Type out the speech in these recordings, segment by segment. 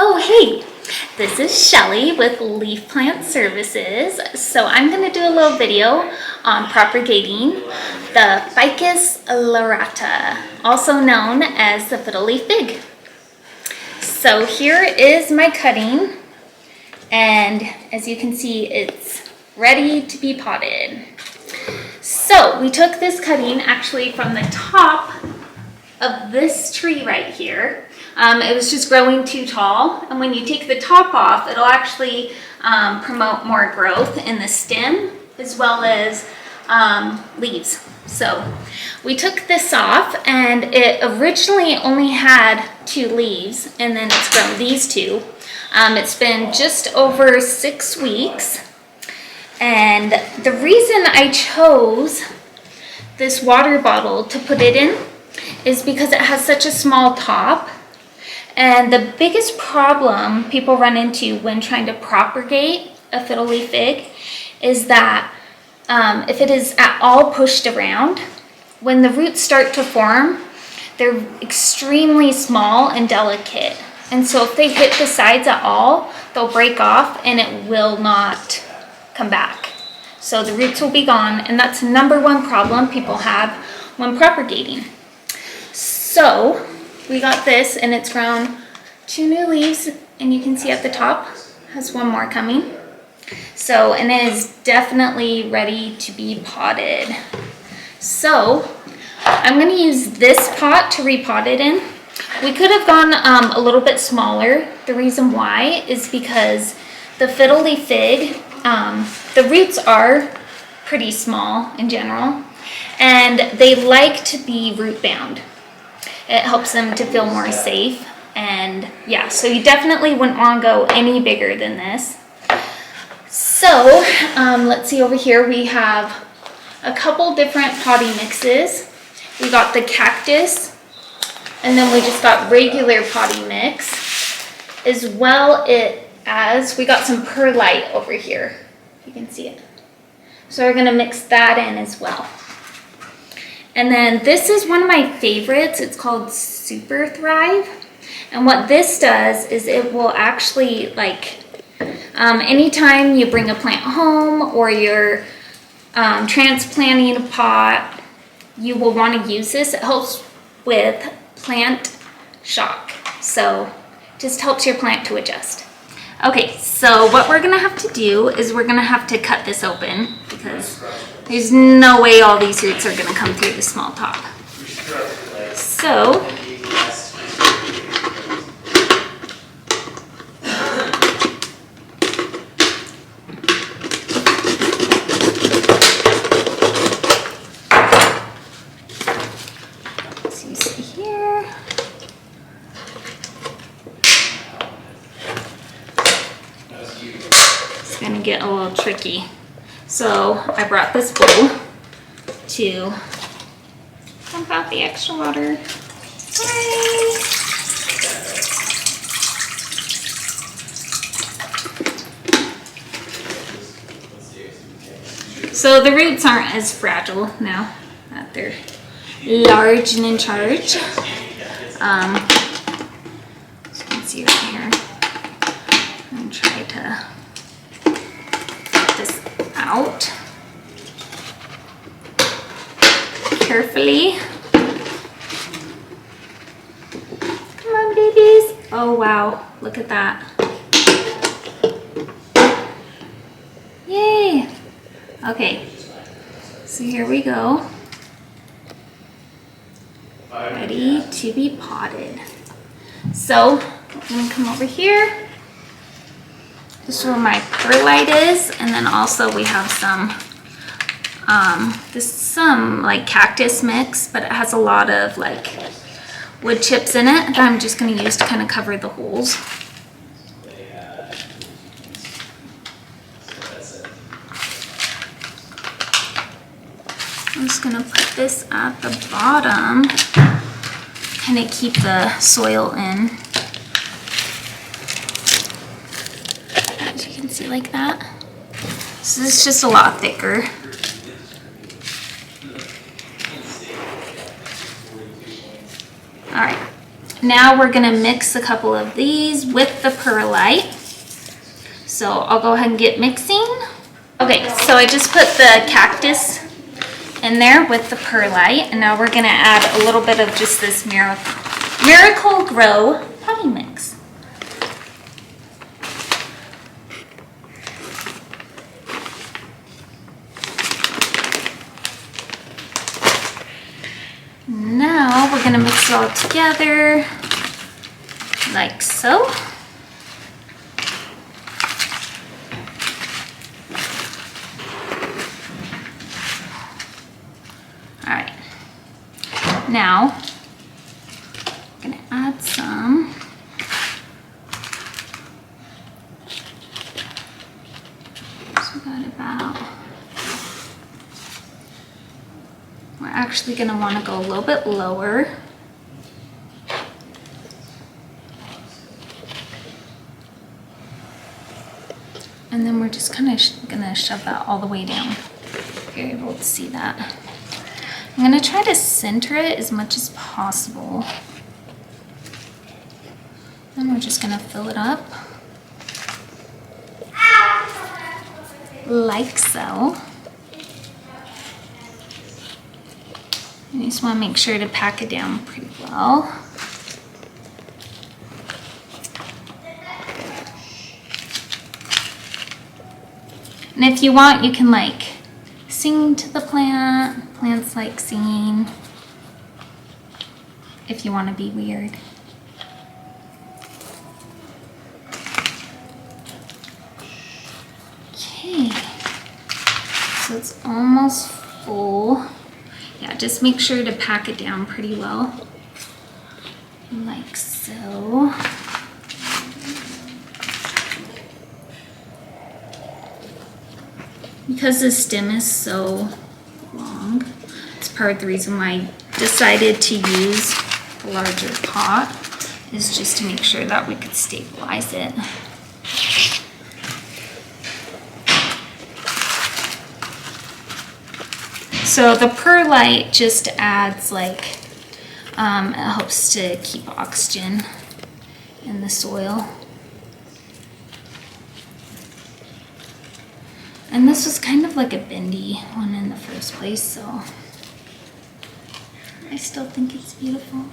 Oh, hey, this is Shelly with Leaf Plant Services. So I'm going to do a little video on propagating the Ficus lyrata, also known as the fiddle leaf fig. So here is my cutting, and as you can see, it's ready to be potted. So we took this cutting actually from the top of this tree right here. It was just growing too tall, and when you take the top off, it'll actually promote more growth in the stem as well as leaves. So we took this off, and it originally only had 2 leaves, and then it's grown these 2. It's been just over 6 weeks, and the reason I chose this water bottle to put it in is because it has such a small top. And the biggest problem people run into when trying to propagate a fiddle leaf fig is that if it is at all pushed around, when the roots start to form, they're extremely small and delicate. And so if they hit the sides at all, they'll break off and it will not come back. So the roots will be gone, and that's the #1 problem people have when propagating. So we got this, and it's grown 2 new leaves, and you can see at the top has 1 more coming. So, and it is definitely ready to be potted. So I'm going to use this pot to repot it in. We could have gone a little bit smaller. The reason why is because the fiddle leaf fig, the roots are pretty small in general, and they like to be root bound. It helps them to feel more safe, and yeah, so you definitely wouldn't want to go any bigger than this. So let's see, over here we have a couple different potting mixes. We got the cactus, and then we just got regular potting mix, as well as we got some perlite over here. You can see it. So we're gonna mix that in as well. And then this is one of my favorites. It's called Super Thrive. And what this does is it will actually, like, anytime you bring a plant home or you're transplanting a pot, you will want to use this. It helps with plant shock. So just helps your plant to adjust. Okay, so what we're gonna have to do is we're gonna have to cut this open because there's no way all these roots are gonna come through the small top. So you see here. It's gonna get a little tricky. So I brought this bowl to dump out the extra water. Hi. So the roots aren't as fragile now that they're large and in charge. So you can see right here. I'm trying to get this out carefully. Come on, babies. Oh wow, look at that. Yay. Okay, so here we go. Ready to be potted. So I'm gonna come over here. This is where my perlite is, and then also we have some this is some like cactus mix, but it has a lot of like wood chips in it that I'm just going to use to kind of cover the holes. I'm just going to put this at the bottom, kind of keep the soil in. As you can see, like that. So this is just a lot thicker. All right, Now we're gonna mix a couple of these with the perlite. So I'll go ahead and get mixing. Okay, so I just put the cactus in there with the perlite, and now we're gonna add a little bit of just this Miracle Grow potting mix. Now we're gonna mix it all together like so. All right, now I'm gonna add some we're actually going to want to go a little bit lower. And then we're just kind of going to shove that all the way down. If you're able to see that. I'm going to try to center it as much as possible. Then we're just going to fill it up. Like so. You just want to make sure to pack it down pretty well. And if you want, you can like sing to the plant. Plants like singing. If you want to be weird. Okay. So it's almost full. Yeah, just make sure to pack it down pretty well, like so. Because the stem is so long, it's part of the reason why I decided to use a larger pot, is just to make sure that we could stabilize it. So the perlite just adds like, it helps to keep oxygen in the soil. And this was kind of like a bendy one in the first place, so I still think it's beautiful.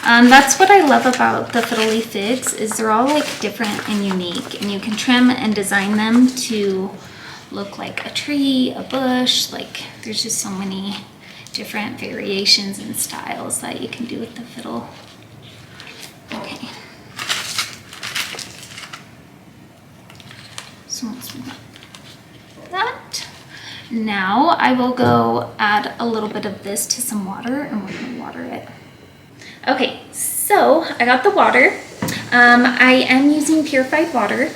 That's what I love about the fiddle leaf figs, is they're all like different and unique, and you can trim and design them to look like a tree, a bush, like there's just so many different variations and styles that you can do with the fiddle. Okay. So once we got that, now I will go add a little bit of this to some water, and we're gonna water it. Okay, so I got the water. I am using purified water.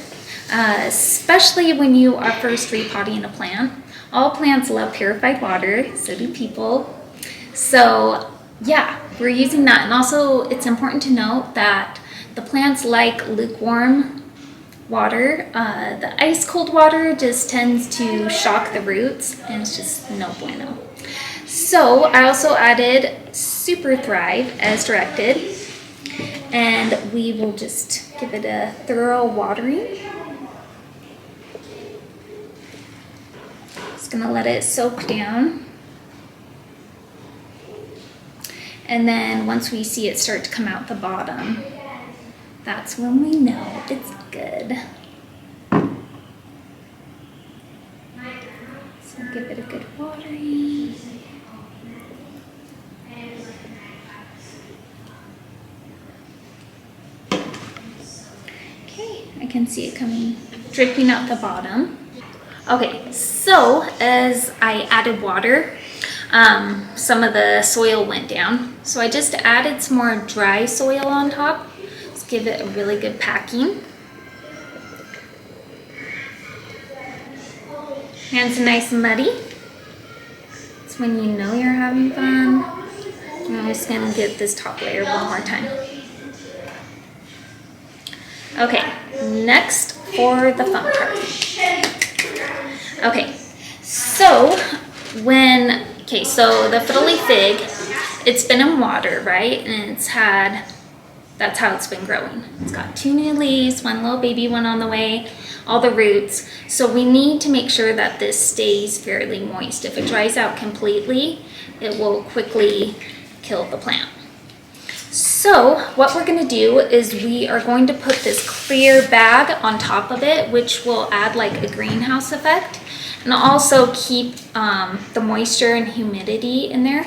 Especially when you are first repotting a plant. All plants love purified water, so do people. So yeah, we're using that. And also it's important to note that the plants like lukewarm water. The ice cold water just tends to shock the roots, and it's just no bueno. So I also added Super Thrive as directed, and we will just give it a thorough watering. Gonna let it soak down, and then once we see it start to come out the bottom, that's when we know it's good. So give it a good watering. Okay, I can see it coming, dripping out the bottom. Okay, so as I added water, some of the soil went down. So I just added some more dry soil on top. Let's give it a really good packing. Hands are nice and muddy. It's when you know you're having fun. I'm just gonna get this top layer one more time. Okay, next for the fun part. Okay, so so the fiddle leaf fig it's been in water, right? And that's how it's been growing. It's got 2 new leaves, 1 little baby one on the way, all the roots. So we need to make sure that this stays fairly moist. If it dries out completely, it will quickly kill the plant. So what we're gonna do is we are going to put this clear bag on top of it, which will add like a greenhouse effect and also keep the moisture and humidity in there.